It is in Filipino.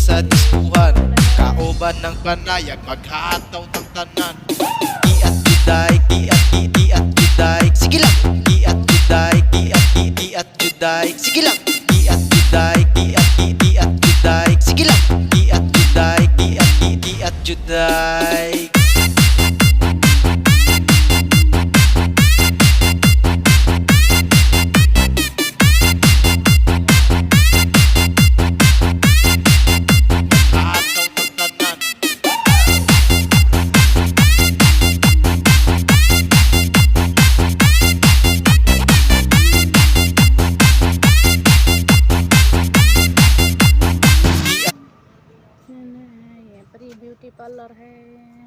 sa diskuhan, kauban ng panayag, maghataw ng tanan. Giat juday, giat juday, sige lang. Giat juday, giat juday, sige lang. Giat juday, giat juday, sige lang. Giat juday, giat juday. ये परी beauty parlour है।